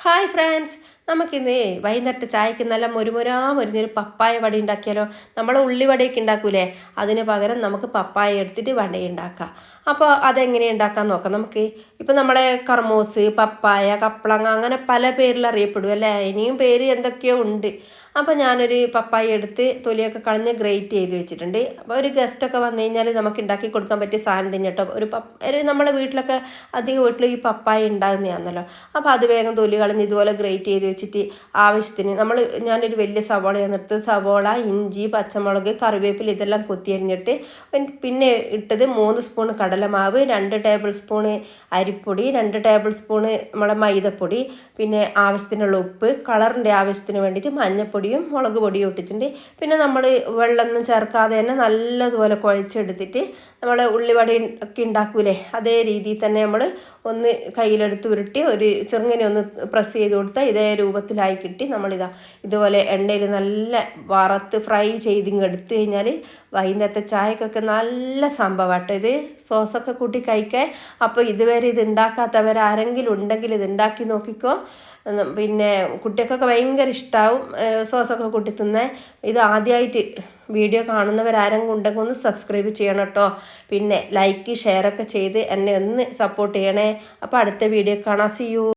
Hi friends, നമുക്കിന്ന് വൈകുന്നേരത്തെ ചായക്ക് നല്ല മുരുഞ്ഞൊരു പപ്പായ വട ഉണ്ടാക്കിയാലോ. നമ്മൾ ഉള്ളിവടയൊക്കെ ഉണ്ടാക്കൂലേ, അതിന് പകരം നമുക്ക് പപ്പായ എടുത്തിട്ട് വട ഉണ്ടാക്കാം. അപ്പോൾ അതെങ്ങനെ ഉണ്ടാക്കാൻ നോക്കാം നമുക്ക്. ഇപ്പം നമ്മളെ കർമൂസ്, പപ്പായ, കപ്പളങ്ങ അങ്ങനെ പല പേരിൽ അറിയപ്പെടും അല്ലേ. ഇനിയും പേര് എന്തൊക്കെയോ ഉണ്ട്. അപ്പോൾ ഞാനൊരു പപ്പായ എടുത്ത് തൊലിയൊക്കെ കളഞ്ഞ് ഗ്രേറ്റ് ചെയ്ത് വെച്ചിട്ടുണ്ട്. അപ്പോൾ ഒരു ഗസ്റ്റൊക്കെ വന്നു കഴിഞ്ഞാൽ നമുക്ക് ഉണ്ടാക്കി കൊടുക്കാൻ പറ്റിയ സാധനം തന്നെ കേട്ടോ. നമ്മളെ വീട്ടിലൊക്കെ അധികം വീട്ടിൽ ഈ പപ്പായ ഉണ്ടാകുന്നതാണല്ലോ. അപ്പോൾ അത് വേഗം തൊലി കളഞ്ഞ് ഇതുപോലെ ഗ്രേറ്റ് ചെയ്ത് വെച്ചിട്ട് ആവശ്യത്തിന് ഞാനൊരു വലിയ സവോളയാണ് എടുത്തത്. സവോള, ഇഞ്ചി, പച്ചമുളക്, കറിവേപ്പില ഇതെല്ലാം കൊത്തിയരിഞ്ഞിട്ട് പിന്നെ ഇട്ടത് 3 സ്പൂൺ കടലമാവ്, 2 ടേബിൾ സ്പൂണ് അരിപ്പൊടി, 2 ടേബിൾ സ്പൂണ് നമ്മളെ മൈദപ്പൊടി, പിന്നെ ആവശ്യത്തിനുള്ള ഉപ്പ്, കളറിൻ്റെ ആവശ്യത്തിന് വേണ്ടിയിട്ട് മഞ്ഞൾപ്പൊടിയും മുളക് പൊടിയും ഇട്ടിട്ടുണ്ട്. പിന്നെ നമ്മൾ വെള്ളമൊന്നും ചേർക്കാതെ തന്നെ നല്ലതുപോലെ കുഴച്ചെടുത്തിട്ട് നമ്മൾ ഉള്ളിവട ഒക്കെ ഉണ്ടാക്കൂലേ, അതേ രീതിയിൽ തന്നെ നമ്മൾ ഒന്ന് കയ്യിലെടുത്ത് ഉരുട്ടി ഒരു ചെറുങ്ങനെ ഒന്ന് പ്രസ് ചെയ്ത് കൊടുത്താൽ ഇതേ രൂപത്തിലായി കിട്ടി. ഇതുപോലെ എണ്ണയിൽ നല്ല വറുത്ത് ഫ്രൈ ചെയ്തിങ്ങെടുത്ത് കഴിഞ്ഞാൽ വൈകുന്നേരത്തെ ചായക്കൊക്കെ നല്ല സംഭവമാട്ടോ ഇത്. സോസൊക്കെ കൂട്ടി കഴിക്കാൻ. അപ്പോൾ ഇതുവരെ ഇത് ഉണ്ടാക്കാത്തവരാരെങ്കിലും ഉണ്ടെങ്കിൽ ഇത് ഉണ്ടാക്കി നോക്കിക്കോ. പിന്നെ കുട്ടികൾക്കൊക്കെ ഭയങ്കര ഇഷ്ടമാവും സോസൊക്കെ കൂട്ടി തിന്നാൻ. ഇത് ആദ്യമായിട്ട് വീഡിയോ കാണുന്നവരാരെങ്കിലും ഉണ്ടെങ്കിൽ ഒന്ന് സബ്സ്ക്രൈബ് ചെയ്യണം കേട്ടോ. പിന്നെ ലൈക്ക് ഷെയറൊക്കെ ചെയ്ത് എന്നെ ഒന്ന് സപ്പോർട്ട് ചെയ്യണേ. അപ്പോൾ അടുത്ത വീഡിയോ കാണാം. See U.